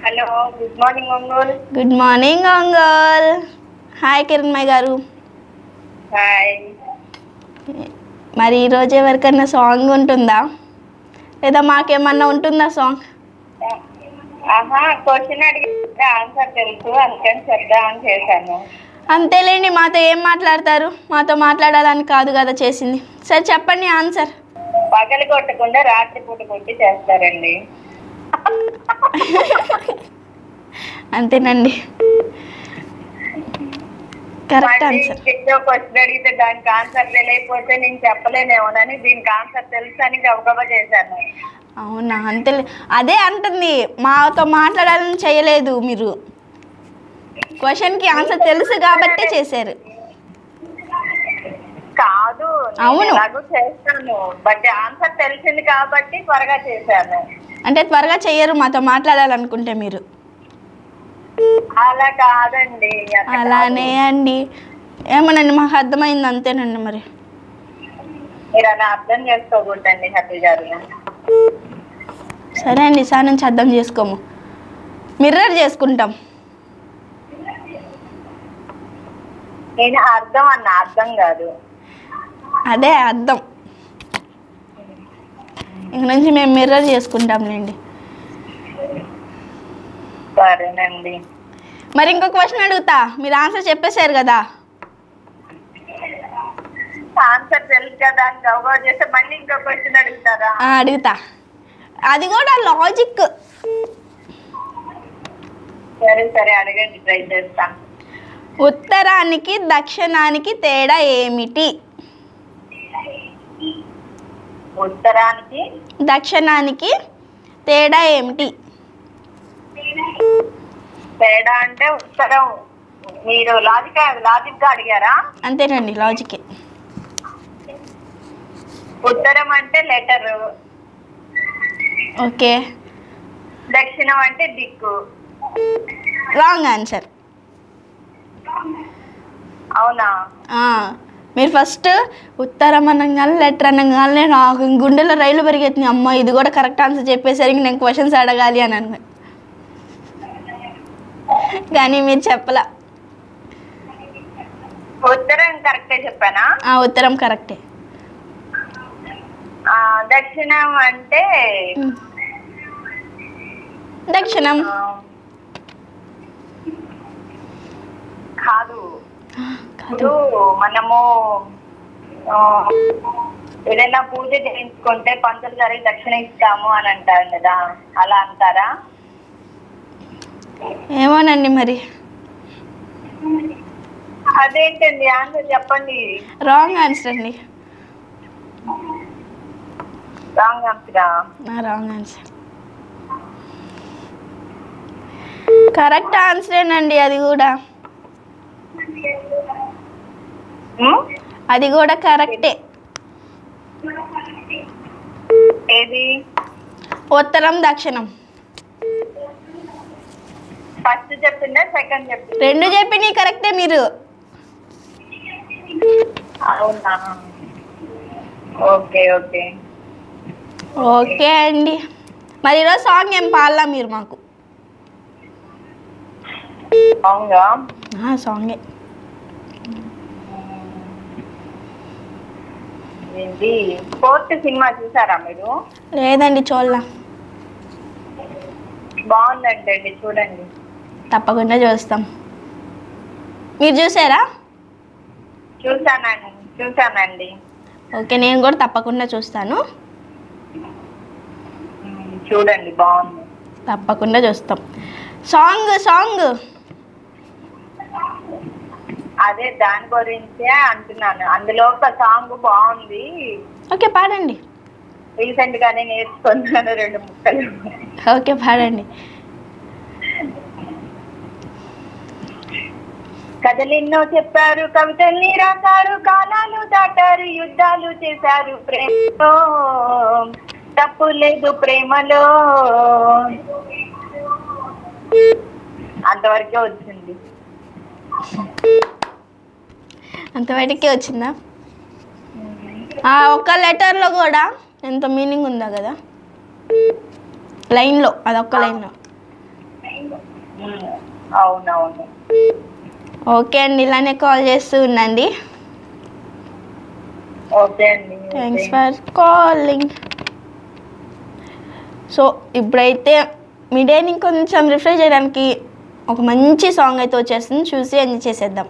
Hello, good morning Ongole. Good morning Ongole. Hi Kiranmayi గారు. Hi. మరి ఈరోజు ఎవరికన్నా సాంగ్ ఉంటుందా, లేదా మాకేమన్నా ఉంటుందా సాంగ్? క్వశ్చన్ అడిగితే ఆన్సర్ తెలుసు, అందుకని చెప్దామని చేశాను. అంతేలేండి, మాతో ఏం మాట్లాడతారు? మాతో మాట్లాడాలని కాదు కదా చేసింది. సరే చెప్పండి ఆన్సర్. పగలు కొట్టకుండా రాత్రి పూట కొట్టి చేస్తారండి. అంతేనండి, కరెక్ట్ ఆన్సర్. క్వశ్చన్ అడిగితే దానికి ఆన్సర్ తెలియకపోతే నేను చెప్పలేనేమోనని దీనికి ఆన్సర్ తెలుసు అని గబగబా చేశాను. అవునా? అంతే, అదే అంటుంది, మాతో మాట్లాడాలని చేయలేదు మీరు. క్వశ్చన్కి ఆన్సర్ తెలుసు కాబట్టి చేశారు. కాదు, అవును, ఎలాగో చేస్తాను, బట్ ఆన్సర్ తెలిసింది కాబట్టి త్వరగా చేశాను. అంటే త్వరగా చెయ్యరు మాతో మాట్లాడాలనుకుంటే మీరు. అలా కాదండి, అలానే అండి. ఏమోనండి, మాకు అర్థమైంది, అంతేనండి. మరి మీరు అలా అర్థం చేసుకోకూడదండి హ్యాపీ గారు. సరే అండి, ఈసారి నుంచి అర్థం చేసుకోము, మిర్రర్ చేసుకుంటాం. నేను అర్థం అన్న, అర్థం కాదు. అదే అర్థం. ఇంక నుంచి మేము మిర్రర్ చేసుకుంటాంలేండి. సరేనండి. మరి ఇంకో క్వశ్చన్ అడుగుతా, మీరు ఆన్సర్ చెప్పేశారు కదా. ఆన్సర్ తెలుసు కదా అని గౌరవ చేస్తే మళ్ళీ ఇంకో క్వశ్చన్ అడుగుతారా? అడుగుతా, అది కూడా లాజిక్. సరే సరే, అడగండి, ట్రై చేస్తా. ఉత్తరానికి దక్షిణానికి తేడా ఏమిటి? ఉత్తరానికి దక్షిణానికి తేడా ఏమిటి? తేడా అంటే ఉత్తరం. మీరు లాజిక్ గా అడిగారా? అంతేనండి, లాజికే. ఉత్తరం అంటే లెటరు, ఓకే. దక్షిణం అంటే దిక్కు. Wrong answer. అవునా? మీరు ఫస్ట్ ఉత్తరం అనగానే లెటర్ అనగానే నాకు గుండెలో రైలు పరిగెత్తింది. అమ్మ, ఇది కూడా కరెక్ట్ ఆన్సర్ చెప్పేసరికి నేను క్వశ్చన్స్ అడగాలి అని అన్నా, కానీ మీరు చెప్పలా. ఉత్తరం కరెక్టే చెప్పానా? ఉత్తరం కరెక్టే. దక్షిణం అంటే దక్షిణం కాదు. ఇప్పుడు మనము ఏదైనా పూజ చేయించుకుంటే పంతులు గారికి దక్షిణ ఇస్తాము అని అంటారు కదా, అలా అంటారా? ఏమోనండి మరి. అదేంటండి, ఆన్సర్ చెప్పండి. రాంగ్ ఆన్సర్ అండి. రాంగ్ ఆన్సరా? Wrong answer. కరెక్ట్ ఆన్సరేనండి అది కూడా. అది కూడా కరెక్టే. ఏది? ఉత్తరం దక్షిణం. ఫస్ట్ చెప్పిందా సెకండ్ చెప్పిందా? రెండు చెప్పినాయి కరెక్టే మీరు. అవునా? ఓకే ఓకే ఓకే అండి. మరి ఈరోజు సాంగ్ ఏం పాడలా మీరు మాకు? అవునా? సాంగే. ఏంటి, ఫోర్త్ సినిమా చూసారా మీరు? లేదండి, చూడలా. బాగుందంటండి, చూడండి. తప్పకుండా చూస్తాం. మీరు చూసారా? చూసానండి. ఓకే, నేను కూడా తప్పకుండా చూస్తాను. చూడండి, బాగుంది. తప్పకుండా చూస్తాం. సాంగ్ అదే దాని గురించే అంటున్నాను. అందులో ఒక సాంగ్ బాగుంది. ఓకే, పాడండి. రీసెంట్ గానే నేర్చుకున్నాను 2 ముక్కలు. ఓకే, పాడండి. కథలెన్నో చెప్పారు, కవితల్ని రాశారు, కాలాలు దాటారు, యుద్ధాలు చేశారు, ప్రేమలో తప్పు లేదు ప్రేమలో. అంతవరకే వచ్చింది. అంతవరకే వచ్చిందా? ఒక్క లెటర్లో కూడా ఎంత మీనింగ్ ఉందా కదా, లైన్లో, అదొక్క లైన్లో. అవునవును. ఓకే అండి, ఇలానే కాల్ చేస్తూ ఉండండి. ఓకే అండి. Thanks for calling. సో ఇప్పుడైతే మీ డేని కొంచెం రిఫ్రెష్ చేయడానికి ఒక మంచి సాంగ్ అయితే వచ్చేస్తుంది, చూసి ఎంజాయ్ చేసేద్దాం.